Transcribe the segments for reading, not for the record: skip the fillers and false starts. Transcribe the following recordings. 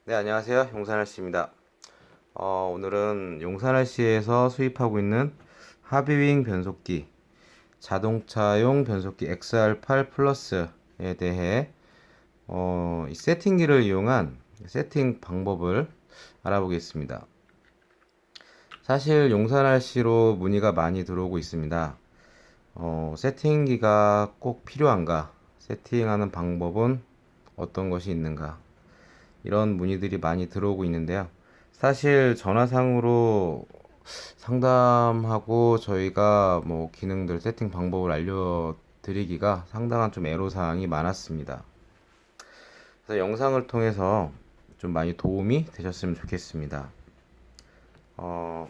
네, 안녕하세요. 용산할씨입니다. 오늘은 용산할씨에서 수입하고 있는 하비윙 변속기, 자동차용 변속기 XR8 플러스에 대해 이 세팅기를 이용한 세팅 방법을 알아보겠습니다. 사실 용산할씨로 문의가 많이 들어오고 있습니다. 세팅기가 꼭 필요한가? 세팅하는 방법은 어떤 것이 있는가? 이런 문의들이 많이 들어오고 있는데요. 사실 전화상으로 상담하고 저희가 뭐 기능들 세팅 방법을 알려드리기가 상당한 좀 애로사항이 많았습니다. 그래서 영상을 통해서 좀 많이 도움이 되셨으면 좋겠습니다. 어,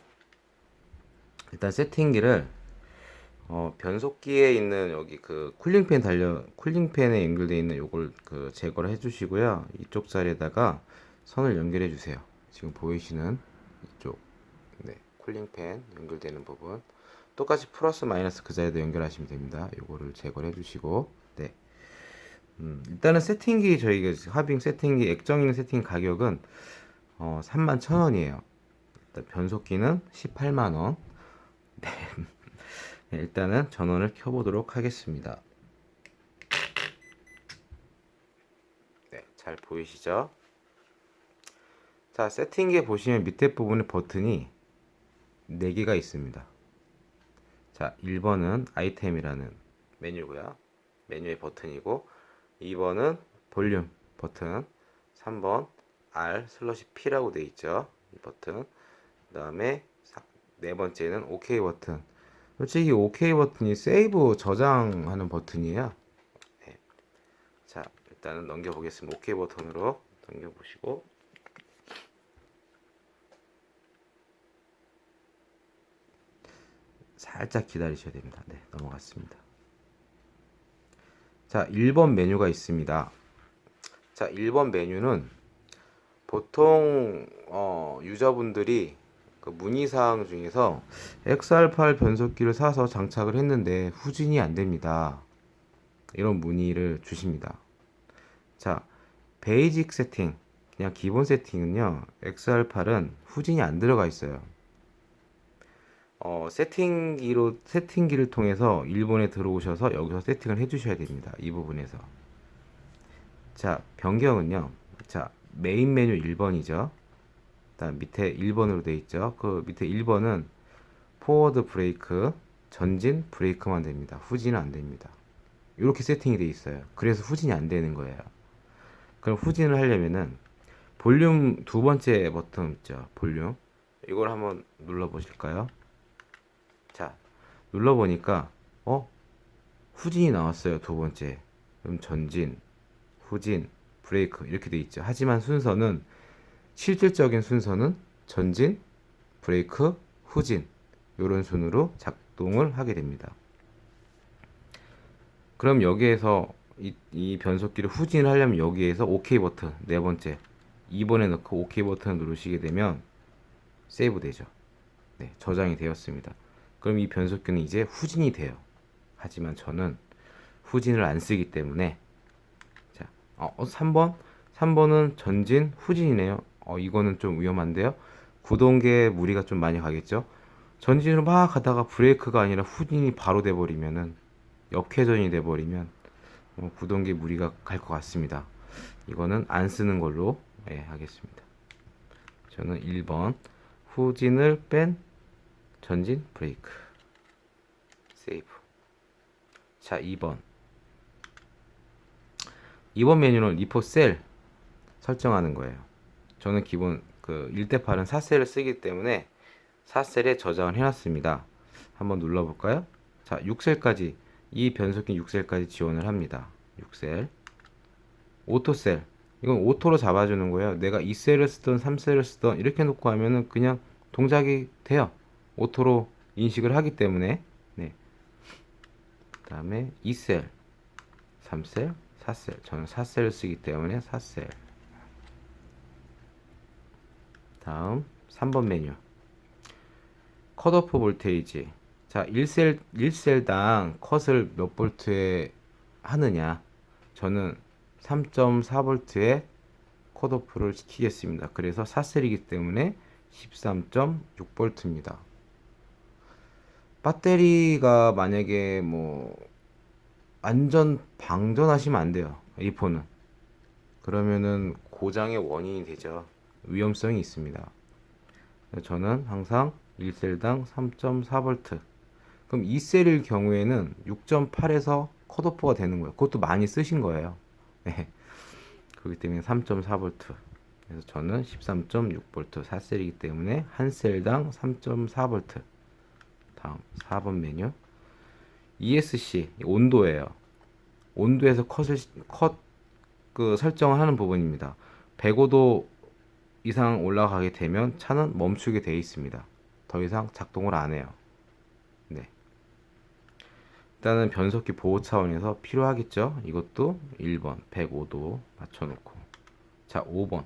일단 세팅기를 변속기에 있는 여기 그 쿨링팬에 연결되어 있는 요걸 그 제거를 해주시고요. 이쪽 자리에다가 선을 연결해 주세요. 지금 보이시는 이쪽, 네, 쿨링팬 연결되는 부분. 똑같이 플러스 마이너스 그 자리에다 연결하시면 됩니다. 요거를 제거를 해주시고, 네. 일단은 세팅기 저희가 하빙 세팅기 액정인 세팅 가격은 31,000원이에요. 일단 변속기는 18만원. 네, 일단은 전원을 켜보도록 하겠습니다. 네, 잘 보이시죠? 자, 세팅기에 보시면 밑에 부분에 버튼이 4개가 있습니다. 자, 1번은 아이템이라는 메뉴고요. 메뉴의 버튼이고, 2번은 볼륨 버튼, 3번 R/P라고 되어 있죠. 이 버튼. 그 다음에 네 번째는 OK 버튼. 솔직히 OK 버튼이 세이브 저장하는 버튼이에요. 네. 자, 일단은 넘겨보겠습니다. OK 버튼으로 넘겨보시고, 살짝 기다리셔야 됩니다. 네, 넘어갔습니다. 자, 1번 메뉴가 있습니다. 자, 1번 메뉴는 보통 유저분들이 그 문의사항 중에서 XR8 변속기를 사서 장착을 했는데 후진이 안 됩니다. 이런 문의를 주십니다. 자, 베이직 세팅, 그냥 기본 세팅은요, XR8은 후진이 안 들어가 있어요. 세팅기를 통해서 일본에 들어오셔서 여기서 세팅을 해주셔야 됩니다. 이 부분에서. 자, 변경은요. 자, 메인 메뉴 1번이죠. 다음 밑에 1번으로 되어 있죠. 그 밑에 1번은 포워드 브레이크, 전진 브레이크만 됩니다. 후진은 안 됩니다. 이렇게 세팅이 되어 있어요. 그래서 후진이 안 되는 거예요. 그럼 후진을 하려면은 볼륨 두 번째 버튼 있죠. 볼륨. 이걸 한번 눌러 보실까요? 자, 눌러보니까 후진이 나왔어요. 두 번째. 그럼 전진, 후진, 브레이크 이렇게 돼 있죠. 하지만 순서는 실질적인 순서는 전진, 브레이크, 후진 이런 순으로 작동을 하게 됩니다. 그럼 여기에서 이 변속기를 후진을 하려면 여기에서 OK 버튼 네 번째 2번에 넣고 OK 버튼을 누르시게 되면 세이브 되죠. 네, 저장이 되었습니다. 그럼 이 변속기는 이제 후진이 돼요. 하지만 저는 후진을 안 쓰기 때문에 자, 3번 3번은 전진 후진이네요. 이거는 좀 위험한데요. 구동계에 무리가 좀 많이 가겠죠. 전진으로 막 가다가 브레이크가 아니라 후진이 바로 돼버리면은 역회전이 돼버리면 구동계 무리가 갈 것 같습니다. 이거는 안 쓰는 걸로 하겠습니다. 저는 1번 후진을 뺀 전진 브레이크 세이브. 자, 2번 메뉴는 리포 셀 설정하는 거예요. 저는 기본 그 1대8은 4셀을 쓰기 때문에 4셀에 저장을 해놨습니다. 한번 눌러볼까요? 자, 6셀까지 이 변속기 6셀까지 지원을 합니다. 6셀 오토셀 이건 오토로 잡아주는 거예요. 내가 2셀을 쓰던 3셀을 쓰던 이렇게 놓고 하면은 그냥 동작이 돼요. 오토로 인식을 하기 때문에. 네. 그 다음에 2셀 3셀 4셀 저는 4셀을 쓰기 때문에 4셀. 다음 3번 메뉴 컷오프 볼테이지. 자, 1셀당 컷을 몇 볼트에 하느냐. 저는 3.4볼트에 컷오프를 시키겠습니다. 그래서 4셀이기 때문에 13.6V입니다. 배터리가 만약에 뭐 완전 방전하시면 안 돼요. 이 폰은. 그러면은 고장의 원인이 되죠. 위험성이 있습니다. 저는 항상 1셀당 3.4V. 그럼 2셀일 경우에는 6.8에서 컷오프가 되는 거예요. 그것도 많이 쓰신 거예요. 네. 그렇기 때문에 3.4V. 그래서 저는 13.6V 4셀이기 때문에 한 셀당 3.4V. 다음 4번 메뉴. ESC 온도예요. 온도에서 컷 설정을 하는 부분입니다. 105도 이상 올라가게 되면 차는 멈추게 되어 있습니다. 더 이상 작동을 안 해요. 네. 일단은 변속기 보호 차원에서 필요하겠죠. 이것도 1번 105도 맞춰놓고, 자 5번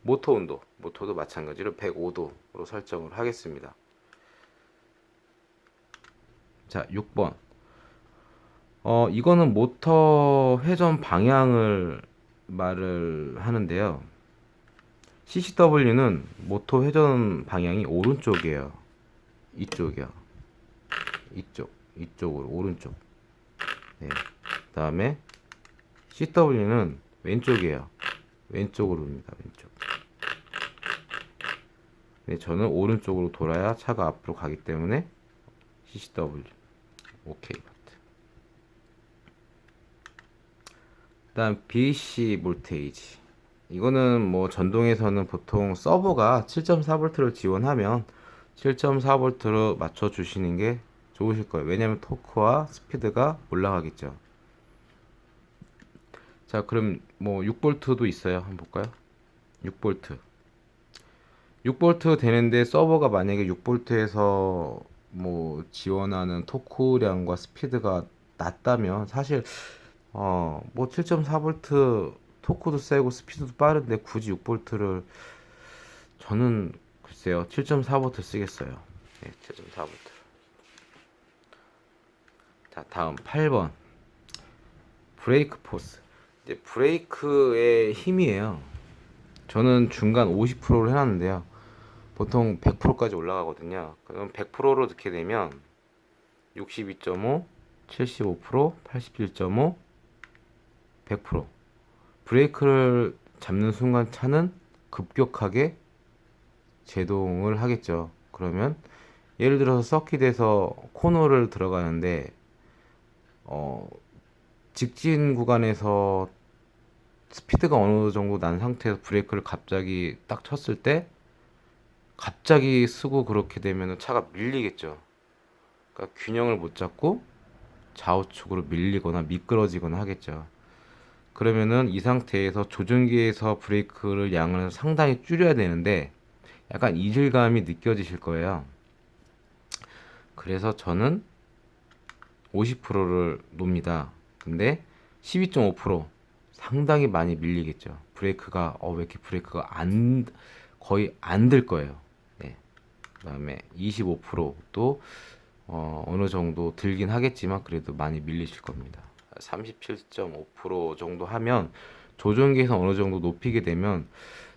모터 온도, 모터도 마찬가지로 105도로 설정을 하겠습니다. 자 6번 이거는 모터 회전 방향을 말을 하는데요. CCW는 모터 회전 방향이 오른쪽이에요. 이쪽이요. 이쪽으로 오른쪽. 네. 그다음에 CW는 왼쪽이에요. 왼쪽으로입니다. 왼쪽. 네, 저는 오른쪽으로 돌아야 차가 앞으로 가기 때문에 CCW. 오케이. 그다음 BAC 볼테이지. 이거는 뭐 전동에서는 보통 서버가 7.4V를 지원하면 7.4V로 맞춰 주시는 게 좋으실 거예요. 왜냐면 토크와 스피드가 올라가겠죠. 자, 그럼 뭐 6V도 있어요. 한번 볼까요? 6V. 6V 되는데 서버가 만약에 6V에서 뭐 지원하는 토크량과 스피드가 낮다면 사실 뭐 7.4V 토크도 세고 스피드도 빠른데 굳이 6V를 저는 글쎄요 7.4V 쓰겠어요. 네, 7.4V. 자, 다음 8번 브레이크 포스. 이제 브레이크의 힘이에요. 저는 중간 50%를 해놨는데요. 보통 100%까지 올라가거든요. 그럼 100%로 넣게 되면 62.5, 75%, 87.5, 100%. 브레이크를 잡는 순간 차는 급격하게 제동을 하겠죠. 그러면 예를 들어서 서킷에서 코너를 들어가는데 직진 구간에서 스피드가 어느 정도 난 상태에서 브레이크를 갑자기 딱 쳤을 때 갑자기 쓰고 그렇게 되면 차가 밀리겠죠. 그러니까 균형을 못 잡고 좌우측으로 밀리거나 미끄러지거나 하겠죠. 그러면은 이 상태에서 조종기에서 브레이크를 양을 상당히 줄여야 되는데 약간 이질감이 느껴지실 거예요. 그래서 저는 50%를 놉니다. 근데 12.5% 상당히 많이 밀리겠죠. 브레이크가 왜 이렇게 브레이크가 거의 안 들 거예요. 네. 그다음에 25%도 어느 정도 들긴 하겠지만 그래도 많이 밀리실 겁니다. 37.5% 정도 하면 조종기에서 어느 정도 높이게 되면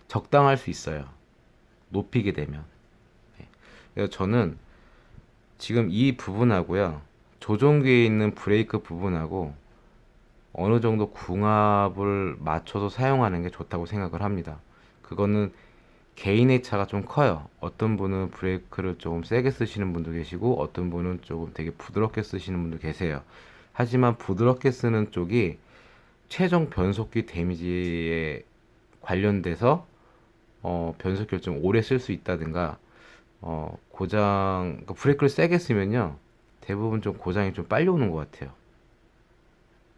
적당할 수 있어요. 높이게 되면. 네. 그래서 저는 지금 이 부분하고요. 조종기에 있는 브레이크 부분하고 어느 정도 궁합을 맞춰서 사용하는 게 좋다고 생각을 합니다. 그거는 개인의 차가 좀 커요. 어떤 분은 브레이크를 조금 세게 쓰시는 분도 계시고 어떤 분은 조금 되게 부드럽게 쓰시는 분도 계세요. 하지만 부드럽게 쓰는 쪽이 최종 변속기 데미지에 관련돼서 변속기를 좀 오래 쓸 수 있다든가 그러니까 브레이크를 세게 쓰면요 대부분 좀 고장이 좀 빨리 오는 것 같아요.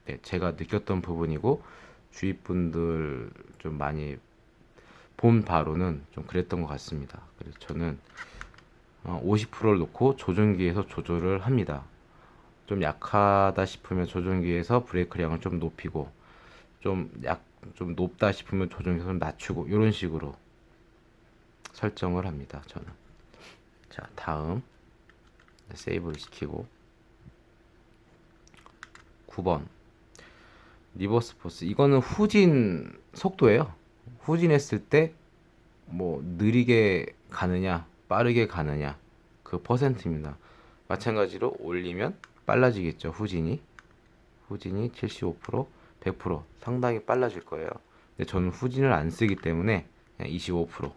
네, 제가 느꼈던 부분이고 주위 분들 좀 많이 본 바로는 좀 그랬던 것 같습니다. 그래서 저는 50%를 놓고 조종기에서 조절을 합니다. 좀 약하다 싶으면 조종기에서 브레이크량을 좀 높이고 좀 높다 싶으면 조종기에서 좀 낮추고 이런 식으로 설정을 합니다. 저는. 자, 다음 세이브를 시키고 9번 리버스 포스. 이거는 후진 속도예요. 후진했을 때 뭐 느리게 가느냐 빠르게 가느냐 그 퍼센트입니다. 마찬가지로 올리면 빨라지겠죠. 후진이 75%, 100% 상당히 빨라질 거예요. 근데 저는 후진을 안 쓰기 때문에 그냥 25%,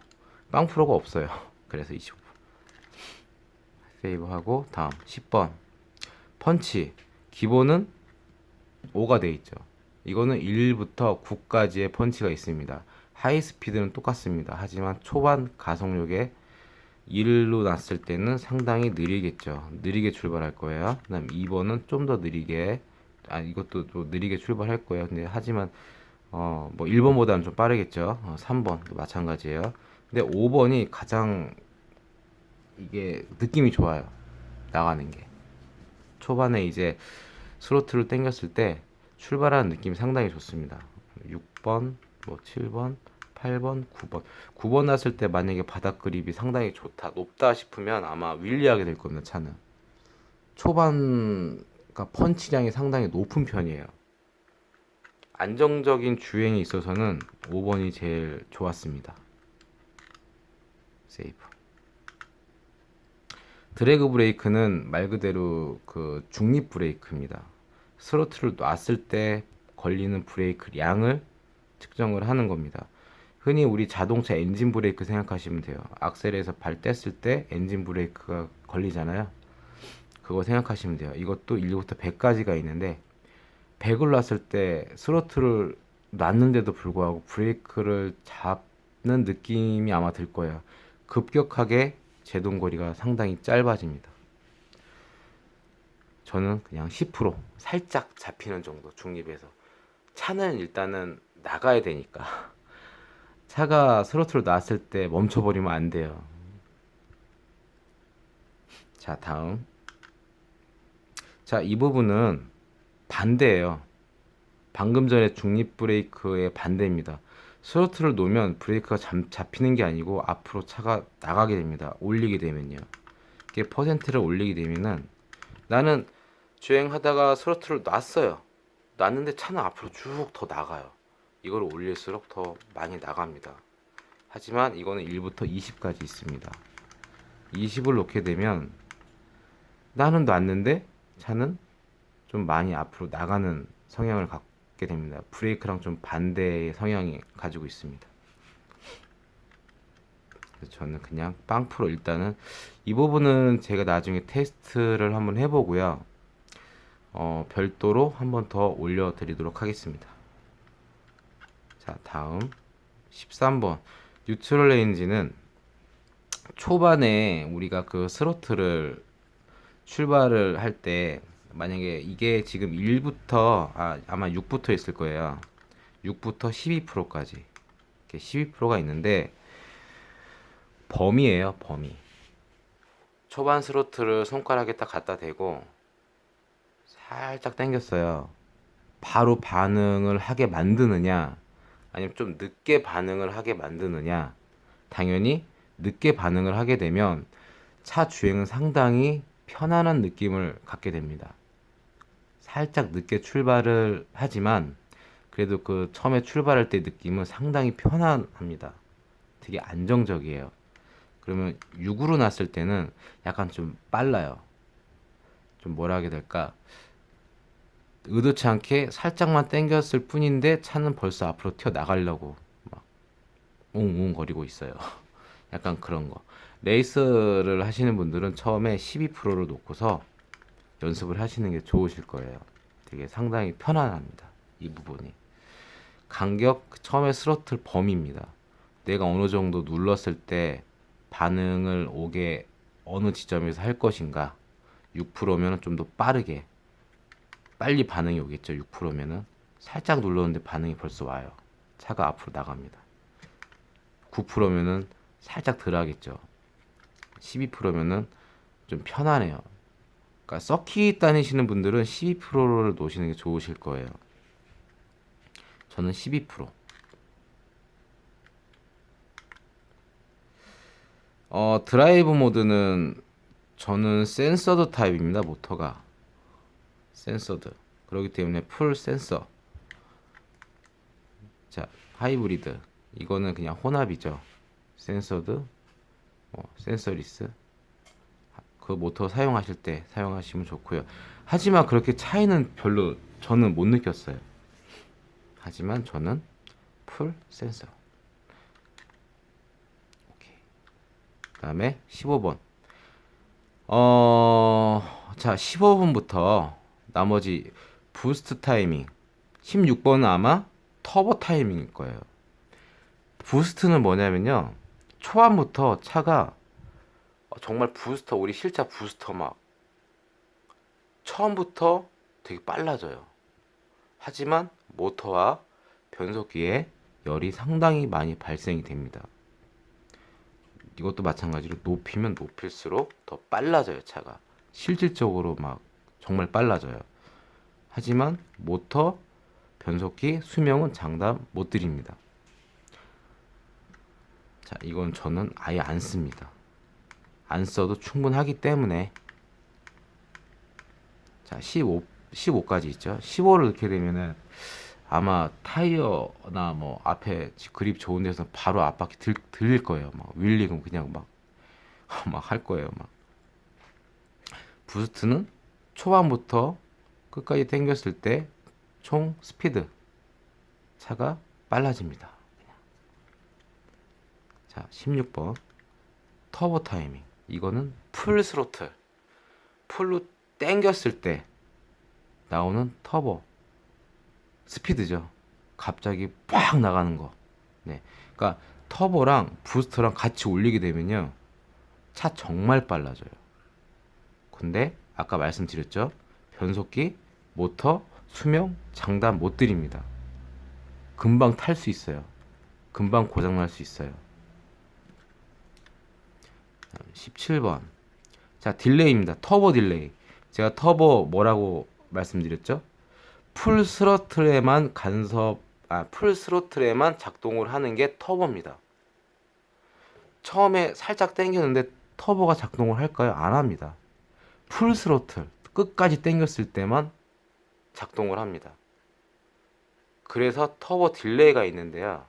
빵프로가 없어요. 그래서 25%. 세이브하고 다음 10번 펀치. 기본은 5가 돼 있죠. 이거는 1부터 9까지의 펀치가 있습니다. 하이 스피드는 똑같습니다. 하지만 초반 가속력에 1로 놨을 때는 상당히 느리겠죠. 느리게 출발할 거예요. 그다음 2번은 좀 더 느리게, 이것도 또 느리게 출발할 거예요. 근데 하지만 뭐 1번보다는 좀 빠르겠죠. 3번도 마찬가지예요. 근데 5번이 가장 이게 느낌이 좋아요. 나가는 게. 초반에 이제 스로틀을 당겼을 때 출발하는 느낌이 상당히 좋습니다. 6번, 뭐 7번, 8번, 9번. 9번 났을 때 만약에 바닥 그립이 상당히 좋다, 높다 싶으면 아마 윌리하게 될 겁니다, 차는. 초반, 그러니까 펀치량이 상당히 높은 편이에요. 안정적인 주행에 있어서는 5번이 제일 좋았습니다. 세이브. 드래그 브레이크는 말 그대로 그 중립 브레이크입니다. 스로틀을 놨을 때 걸리는 브레이크 량을 측정을 하는 겁니다. 흔히 우리 자동차 엔진 브레이크 생각하시면 돼요. 악셀에서 발 뗐을 때 엔진 브레이크가 걸리잖아요. 그거 생각하시면 돼요. 이것도 1부터 100까지가 있는데 100을 놨을 때 스로틀을 놨는데도 불구하고 브레이크를 잡는 느낌이 아마 들 거예요. 급격하게 제동거리가 상당히 짧아집니다. 저는 그냥 10% 살짝 잡히는 정도 중립에서. 차는 일단은 나가야 되니까 차가 스로틀을 놨을 때 멈춰버리면 안 돼요. 자, 다음. 자, 이 부분은 반대예요. 방금 전에 중립 브레이크의 반대입니다. 스로틀을 놓으면 브레이크가 잡히는 게 아니고 앞으로 차가 나가게 됩니다. 올리게 되면요. 이게 퍼센트를 올리게 되면은 나는 주행하다가 스로틀을 놨어요. 놨는데 차는 앞으로 쭉 더 나가요. 이걸 올릴수록 더 많이 나갑니다. 하지만 이거는 1부터 20까지 있습니다. 20을 놓게 되면 나는 놨는데 차는 좀 많이 앞으로 나가는 성향을 갖게 됩니다. 브레이크랑 좀 반대의 성향이 가지고 있습니다. 그래서 저는 그냥 빵프로 일단은 이 부분은 제가 나중에 테스트를 한번 해보고요. 별도로 한번 더 올려드리도록 하겠습니다. 자, 다음 13번 뉴트럴 레인지는 초반에 우리가 그 스로틀을 출발을 할 때 만약에 이게 지금 1부터 아마 6부터 있을 거예요. 6부터 12%까지 이렇게 12%가 있는데 범위예요, 범위. 초반 스로틀을 손가락에 딱 갖다 대고 살짝 당겼어요. 바로 반응을 하게 만드느냐 아니면 좀 늦게 반응을 하게 만드느냐. 당연히 늦게 반응을 하게 되면 차 주행은 상당히 편안한 느낌을 갖게 됩니다. 살짝 늦게 출발을 하지만 그래도 그 처음에 출발할 때 느낌은 상당히 편안합니다. 되게 안정적이에요. 그러면 6으로 났을 때는 약간 좀 빨라요. 좀 뭐라 하게 될까? 의도치 않게 살짝만 당겼을 뿐인데 차는 벌써 앞으로 튀어나가려고 막 웅웅 거리고 있어요. 약간 그런 거. 레이스를 하시는 분들은 처음에 12%를 놓고서 연습을 하시는 게 좋으실 거예요. 되게 상당히 편안합니다. 이 부분이. 간격, 처음에 스로틀 범위입니다. 내가 어느 정도 눌렀을 때 반응을 오게 어느 지점에서 할 것인가. 6%면 좀 더 빠르게 빨리 반응이 오겠죠. 6%면은 살짝 눌렀는데 반응이 벌써 와요. 차가 앞으로 나갑니다. 9%면은 살짝 덜 하겠죠. 12%면은 좀 편안해요. 그러니까 서킷 다니시는 분들은 12%를 놓으시는 게 좋으실 거예요. 저는 12%. 드라이브 모드는 저는 센서드 타입입니다. 모터가 센서드. 그렇기 때문에 풀 센서. 자, 하이브리드. 이거는 그냥 혼합이죠. 센서드, 센서리스. 그 모터 사용하실 때 사용하시면 좋고요. 하지만 그렇게 차이는 별로 저는 못 느꼈어요. 하지만 저는 풀 센서. 오케이. 그다음에 15번. 자, 15분부터 나머지 부스트 타이밍. 16번은 아마 터보 타이밍일 거예요. 부스트는 뭐냐면요. 초반부터 차가 정말 부스터, 우리 실차 부스터 막 처음부터 되게 빨라져요. 하지만 모터와 변속기에 열이 상당히 많이 발생이 됩니다. 이것도 마찬가지로 높이면 높일수록 더 빨라져요, 차가. 실질적으로 막 정말 빨라져요. 하지만 모터, 변속기, 수명은 장담 못 드립니다. 자, 이건 저는 아예 안 씁니다. 안 써도 충분하기 때문에. 자, 15까지 있죠. 15를 넣게 되면은 아마 타이어나 뭐 앞에 그립 좋은 데서 바로 앞바퀴 들릴 거예요. 막 윌링은 그냥 막 막 할 거예요. 막 부스트는 초반부터 끝까지 당겼을 때 총 스피드 차가 빨라집니다. 자, 16번 터보 타이밍. 이거는 풀 스로틀. 풀로 당겼을 때 나오는 터보 스피드죠. 갑자기 빡 나가는 거. 네. 그러니까 터보랑 부스터랑 같이 올리게 되면요. 차 정말 빨라져요. 근데 아까 말씀드렸죠. 변속기, 모터, 수명 장담 못 드립니다. 금방 탈 수 있어요. 금방 고장 날 수 있어요. 17번. 자, 딜레이입니다. 터보 딜레이. 제가 터보 뭐라고 말씀드렸죠? 풀 스로틀에만 풀 스로틀에만 작동을 하는 게 터보입니다. 처음에 살짝 당겼는데 터보가 작동을 할까요? 안 합니다. 풀 스로틀 끝까지 당겼을 때만 작동을 합니다. 그래서 터보 딜레이가 있는데요.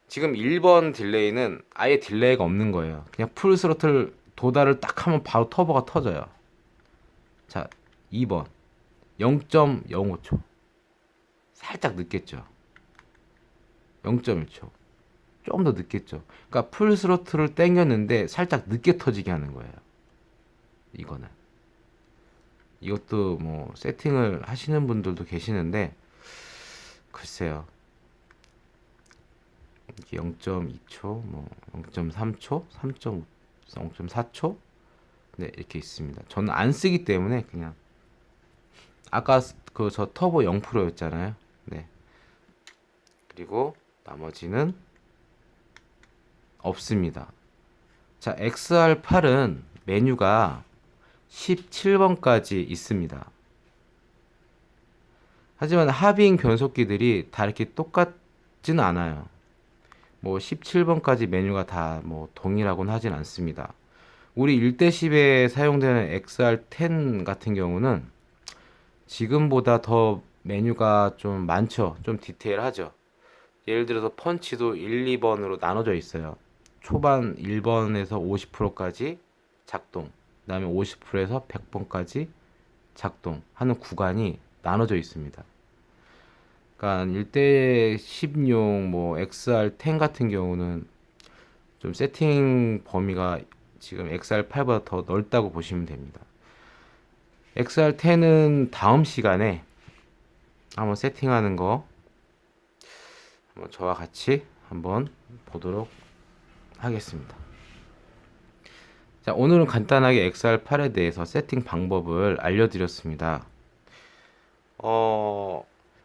지금 1번 딜레이는 아예 딜레이가 없는 거예요. 그냥 풀 스로틀 도달을 딱 하면 바로 터보가 터져요. 자, 2번 0.05초. 살짝 늦겠죠. 0.1초. 좀 더 늦겠죠. 그러니까 풀 스로틀을 당겼는데 살짝 늦게 터지게 하는 거예요. 이거는. 이것도 뭐 세팅을 하시는 분들도 계시는데 글쎄요. 0.2초, 뭐 0.3초, 3.5, 0.4초, 네 이렇게 있습니다. 저는 안 쓰기 때문에 그냥 아까 그 저 터보 0%였잖아요. 네. 그리고 나머지는 없습니다. 자, XR8은 메뉴가 17번까지 있습니다. 하지만 하빙 변속기들이 다 이렇게 똑같지는 않아요. 뭐 17번까지 메뉴가 다 뭐 동일하곤 하진 않습니다. 우리 1대10에 사용되는 XR10 같은 경우는 지금보다 더 메뉴가 좀 많죠. 좀 디테일하죠. 예를 들어서 펀치도 1, 2번으로 나눠져 있어요. 초반 1번에서 50%까지 작동, 그 다음에 50%에서 100번까지 작동하는 구간이 나눠져 있습니다. 그러니까 1대10용 뭐 XR10 같은 경우는 좀 세팅 범위가 지금 XR8보다 더 넓다고 보시면 됩니다. XR10은 다음 시간에 한번 세팅하는 거 한번 저와 같이 한번 보도록 하겠습니다. 자, 오늘은 간단하게 XR8에 대해서 세팅 방법을 알려드렸습니다.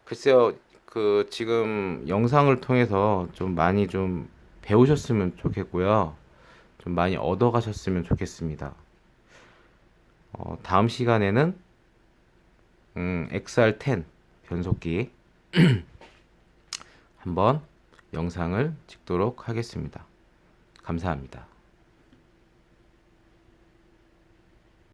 글쎄요, 그 지금 영상을 통해서 좀 많이 좀 배우셨으면 좋겠고요. 좀 많이 얻어가셨으면 좋겠습니다. 다음 시간에는 XR10 변속기 한번 영상을 찍도록 하겠습니다. 감사합니다.